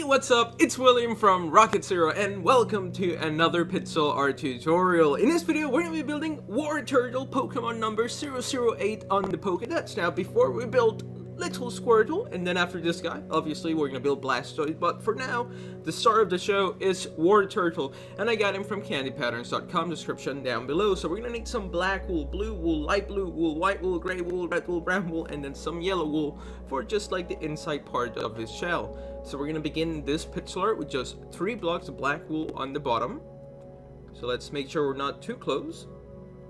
what's up? It's William from Rocket Zero and welcome to another Pixel art tutorial. In this video, we're going to be building Wartotrle Pokemon number 008 on the Pokédex. Now, before we build Little Squirtle, and then after this guy, obviously we're going to build Blastoise, but for now, the star of the show is Wartotrle, and I got him from candypatterns.com, description down below. So we're going to need some black wool, blue wool, light blue wool, white wool, gray wool, red wool, brown wool, and then some yellow wool for just like the inside part of his shell. So we're going to begin this pixel art with just 3 blocks of black wool on the bottom. So let's make sure we're not too close.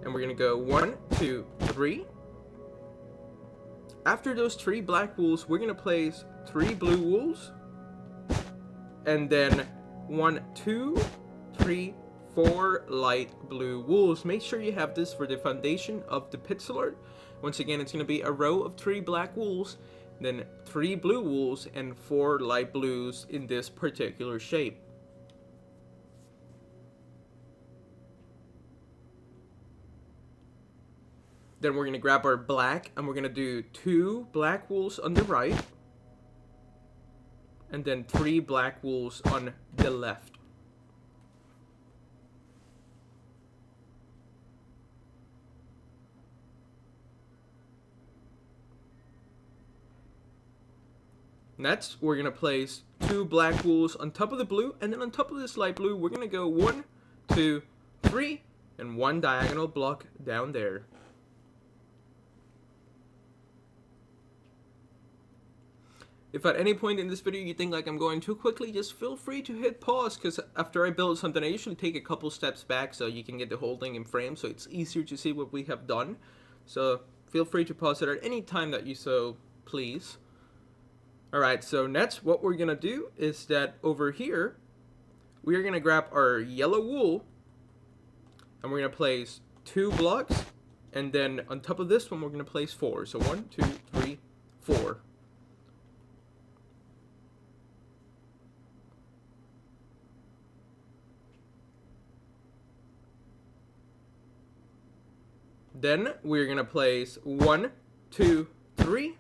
And we're going to go 1, 2, 3. After those 3 black wools, we're going to place 3 blue wools. And then 1, 2, 3, 4 light blue wools. Make sure you have this for the foundation of the pixel art. Once again, it's going to be a row of 3 black wools, then 3 blue wools, and 4 light blues in this particular shape. Then we're going to grab our black, and we're going to do 2 black wools on the right, and then 3 black wools on the left. Next, we're going to place 2 black wools on top of the blue, and then on top of this light blue, we're going to go 1, 2, 3, and 1 diagonal block down there. If at any point in this video you think like I'm going too quickly, just feel free to hit pause, because after I build something, I usually take a couple steps back so you can get the whole thing in frame, so it's easier to see what we have done. So feel free to pause it at any time that you so please. Alright, so next what we're going to do is that over here, we are going to grab our yellow wool, and we're going to place 2 blocks, and then on top of this one we're going to place 4. So 1, 2, 3, 4. Then we're going to place 1, 2, 3.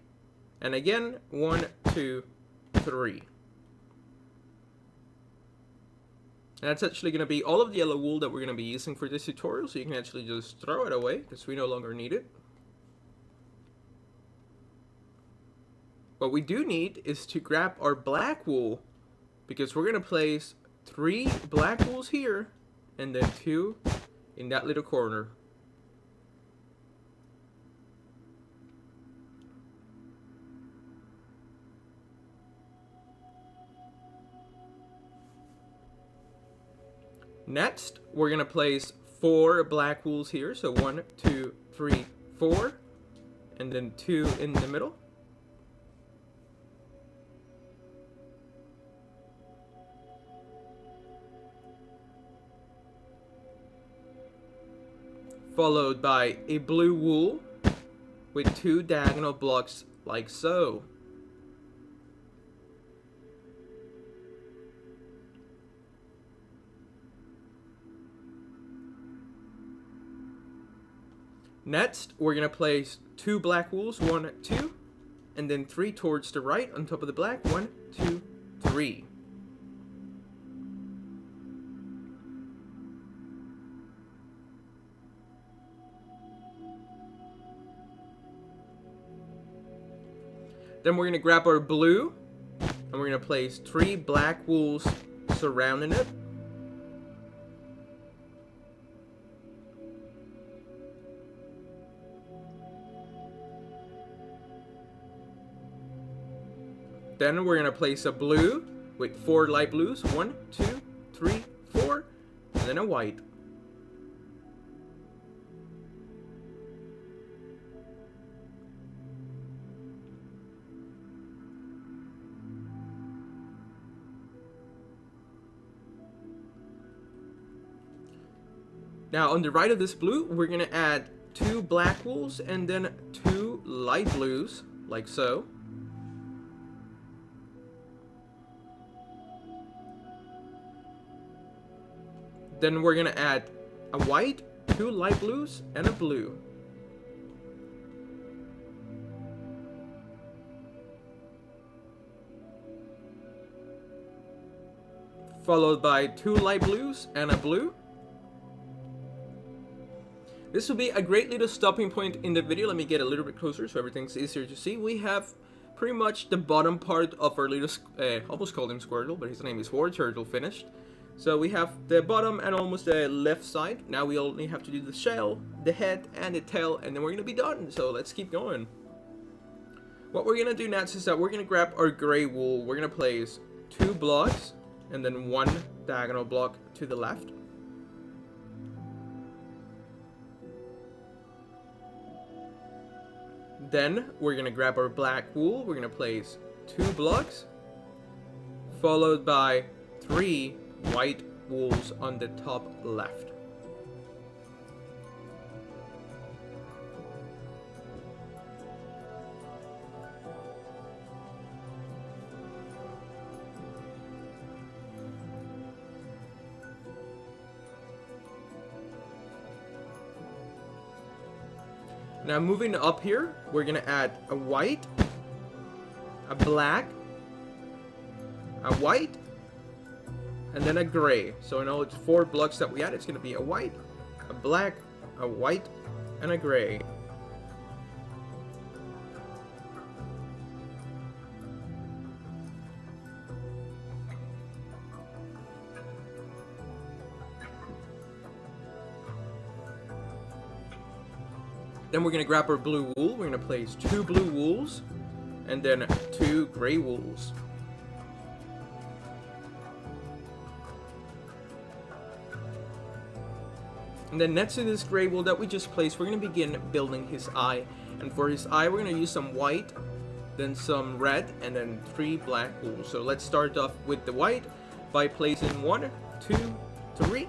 And again, 1, 2, 3. And that's actually going to be all of the yellow wool that we're going to be using for this tutorial, so you can actually just throw it away, because we no longer need it. What we do need is to grab our black wool, because we're going to place 3 black wools here, and then 2 in that little corner. Next, we're going to place 4 black wools here. So 1, 2, 3, 4. And then 2 in the middle. Followed by a blue wool with 2 diagonal blocks like so. Next, we're going to place 2 black wools, 1, 2, and then 3 towards the right on top of the black, 1, 2, 3. Then we're going to grab our blue, and we're going to place 3 black wools surrounding it. Then we're going to place a blue with 4 light blues. 1, 2, 3, 4. And then a white. Now on the right of this blue, we're going to add 2 black wools and then 2 light blues, like so. Then we're going to add a white, 2 light blues, and a blue. followed by 2 light blues and a blue. This will be a great little stopping point in the video. Let me get a little bit closer so everything's easier to see. We have pretty much the bottom part of our little, almost called him Squirtle, but his name is Wartotrle, finished. So we have the bottom and almost the left side. Now we only have to do the shell, the head, and the tail, and then we're gonna be done. So let's keep going. What we're gonna do next is that we're gonna grab our gray wool. We're gonna place 2 blocks and then 1 diagonal block to the left. Then we're gonna grab our black wool. We're gonna place 2 blocks, followed by 3 white wools on the top left. Now moving up here, we're gonna add a white, a black, a white, and then a gray. So in all it's 4 blocks that we add. It's gonna be a white, a black, a white, and a gray. Then we're going to grab our blue wool. We're going to place 2 blue wools and then 2 gray wools. And then next to this gray wool that we just placed, we're going to begin building his eye. And for his eye, we're going to use some white, then some red, and then 3 black wools. So let's start off with the white by placing 1, 2, 3,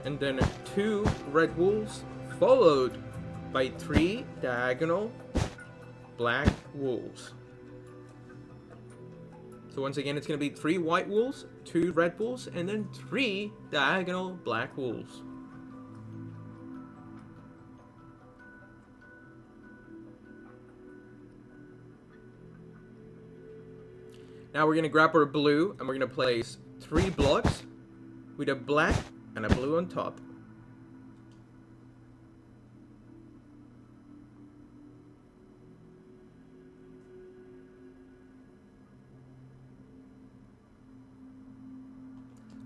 and then 2 red wools, followed by 3 diagonal black wools. So once again, it's going to be 3 white wools, 2 red wools, and then 3 diagonal black wools. Now we're going to grab our blue and we're going to place 3 blocks with a black and a blue on top.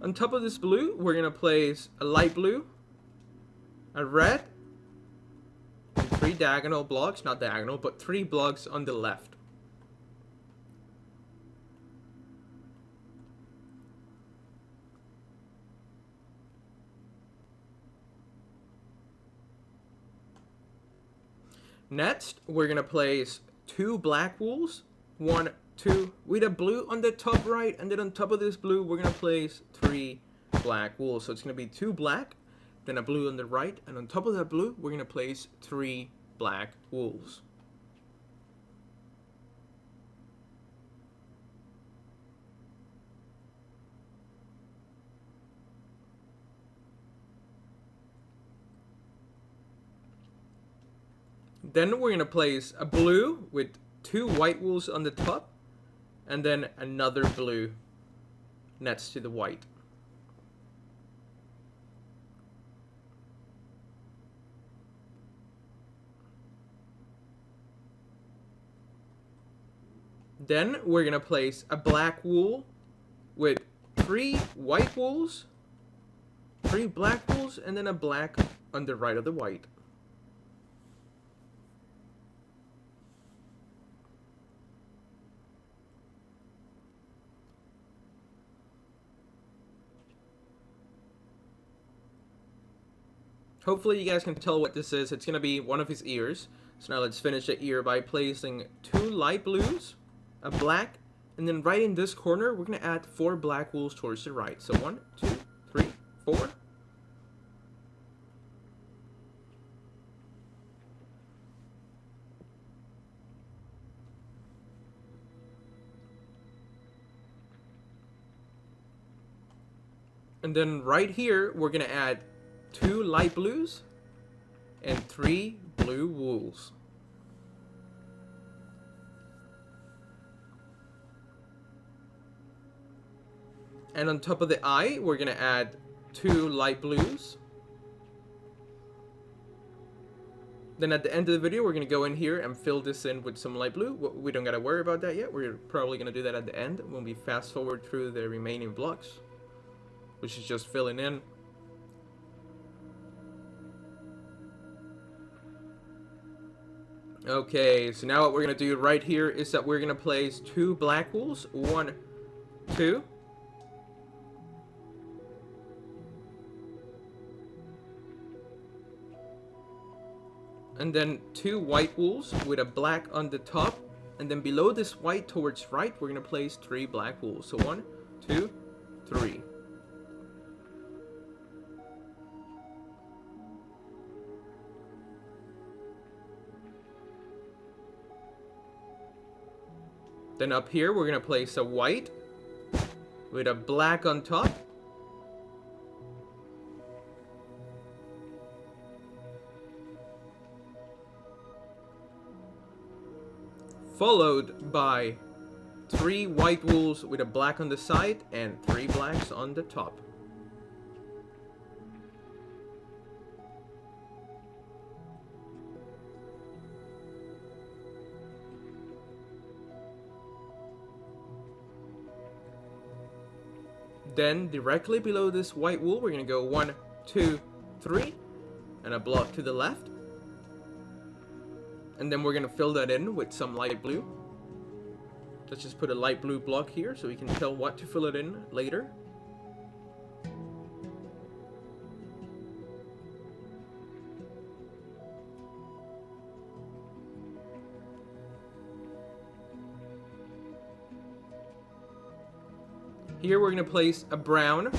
On top of this blue, we're going to place a light blue, a red, and 3 diagonal blocks, not diagonal, but 3 blocks on the left. Next, we're going to place 2 black wools, 1, 2, with a blue on the top right, and then on top of this blue, we're going to place 3 black wools. So it's going to be 2 black, then a blue on the right, and on top of that blue, we're going to place 3 black wools. Then we're going to place a blue with 2 white wools on the top, and then another blue next to the white. Then we're going to place a black wool with 3 white wools, 3 black wools, and then a black on the right of the white. Hopefully you guys can tell what this is. It's going to be one of his ears. So now let's finish the ear by placing 2 light blues, a black, and then right in this corner, we're going to add 4 black wools towards the right. So 1, 2, 3, 4. And then right here, we're going to add 2 light blues and 3 blue wools. And on top of the eye, we're gonna add 2 light blues. Then at the end of the video, we're gonna go in here and fill this in with some light blue. We don't gotta worry about that yet. We're probably gonna do that at the end when we fast forward through the remaining blocks, which is just filling in. Okay, so now what we're gonna do right here is that we're gonna place 2 black wools. 1, 2. And then 2 white wools with a black on the top. And then below this white towards right, we're going to place 3 black wools. So 1, 2, 3. Then up here, we're going to place a white with a black on top. Followed by 3 white wools with a black on the side and 3 blacks on the top. Then directly below this white wool, we're going to go 1, 2, 3, and a block to the left. And then we're going to fill that in with some light blue. Let's just put a light blue block here so we can tell what to fill it in later. Here we're going to place a brown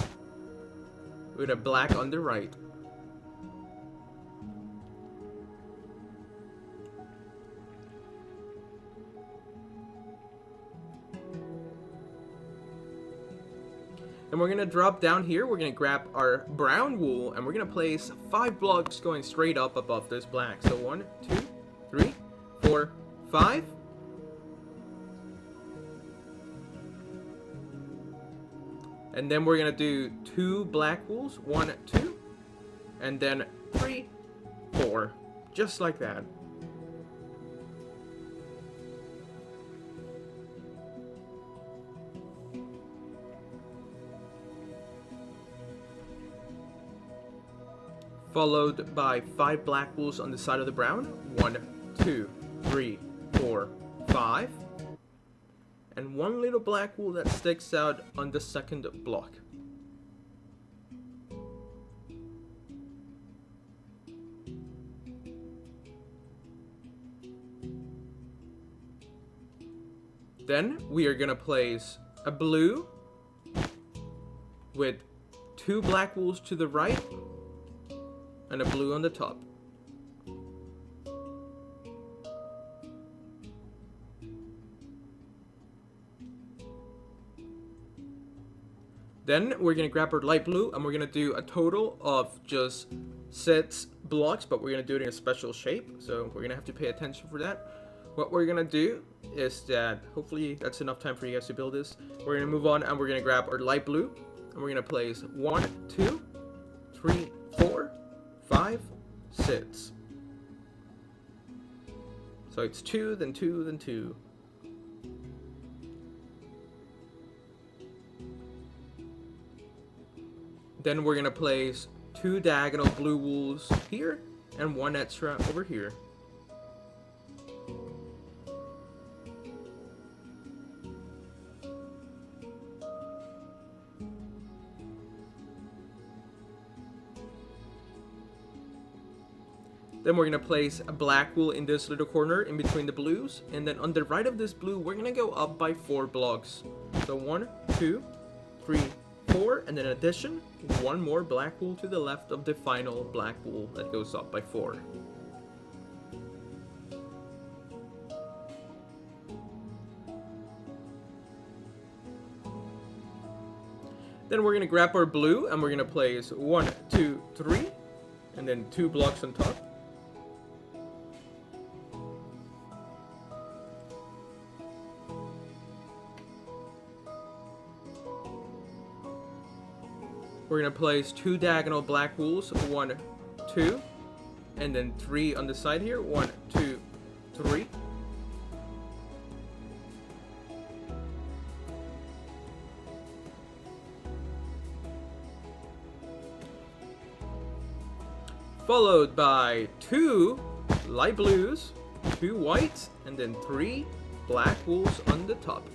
with a black on the right. And we're going to drop down here, we're going to grab our brown wool, and we're going to place 5 blocks going straight up above this black. So 1, 2, 3, 4, 5. And then we're going to do 2 black wools, 1, 2, and then 3, 4, just like that. Followed by 5 black wools on the side of the brown. 1, 2, 3, 4, 5. And 1 little black wool that sticks out on the second block. Then we are going to place a blue with 2 black wools to the right and a blue on the top. Then we're going to grab our light blue and we're going to do a total of just 6 blocks, but we're going to do it in a special shape. So we're going to have to pay attention for that. What we're going to do is that, hopefully that's enough time for you guys to build this. We're going to move on and we're going to grab our light blue and we're going to place 1, 2, 3, 4, 5, 6. So it's 2, then 2, then 2. Then we're going to place 2 diagonal blue wools here and 1 extra over here. Then we're going to place a black wool in this little corner in between the blues. And then on the right of this blue, we're going to go up by 4 blocks. So 1, 2, 3, 4. And then in addition, 1 more black wool to the left of the final black wool that goes up by 4. Then we're going to grab our blue and we're going to place 1, 2, 3. And then 2 blocks on top. We're gonna place 2 diagonal black wools, 1, 2, and then 3 on the side here, 1, 2, 3. Followed by 2 light blues, 2 whites, and then 3 black wools on the top.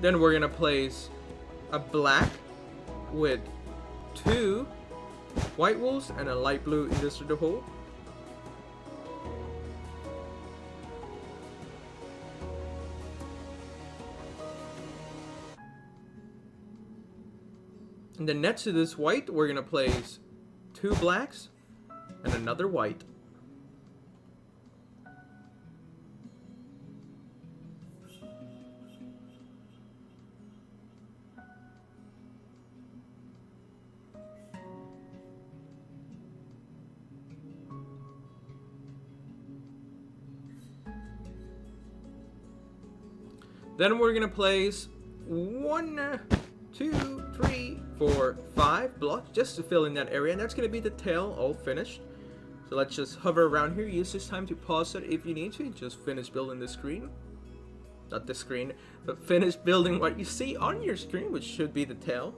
Then we're gonna place a black with 2 white wools and a light blue in this little hole. And then next to this white, we're gonna place 2 blacks and another white. Then we're gonna place 1, 2, 3, 4, 5 blocks just to fill in that area, and that's gonna be the tail all finished. So let's just hover around here, use this time to pause it if you need to, just finish building the screen. Not the screen, but finish building what you see on your screen, which should be the tail.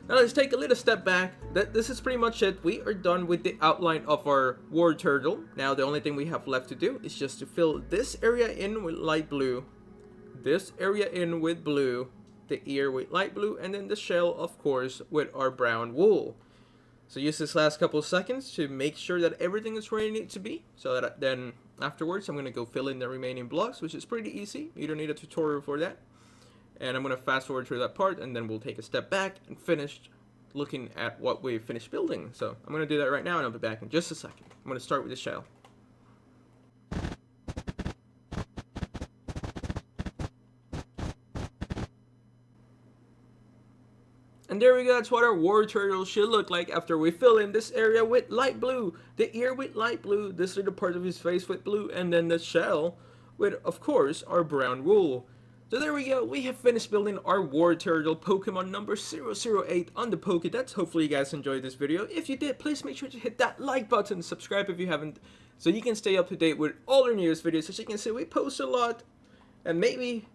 Now let's take a little step back. This is pretty much it. We are done with the outline of our Wartotrle. Now the only thing we have left to do is just to fill this area in with light blue, this area in with blue, the ear with light blue, and then the shell, of course, with our brown wool. So use this last couple of seconds to make sure that everything is where it needs to be, so that then afterwards I'm going to go fill in the remaining blocks, which is pretty easy. You don't need a tutorial for that. And I'm going to fast forward through that part, and then we'll take a step back and finish looking at what we finished building. So I'm going to do that right now, and I'll be back in just a second. I'm going to start with the shell. And there we go, that's what our Wartotrle should look like after we fill in this area with light blue, the ear with light blue, this little part of his face with blue, and then the shell with, of course, our brown wool. So there we go, we have finished building our Wartotrle Pokemon number 008 on the Pokédex. Hopefully you guys enjoyed this video. If you did, please make sure to hit that like button, subscribe if you haven't, so you can stay up to date with all our newest videos. As you can see, we post a lot, and maybe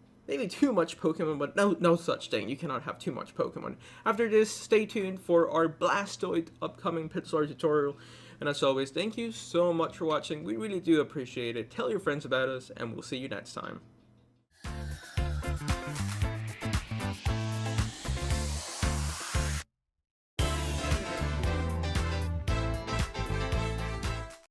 too much Pokemon, but no such thing. You cannot have too much Pokemon. After this, stay tuned for our Blastoise upcoming Pixel Art tutorial. And as always, thank you so much for watching. We really do appreciate it. Tell your friends about us, and we'll see you next time.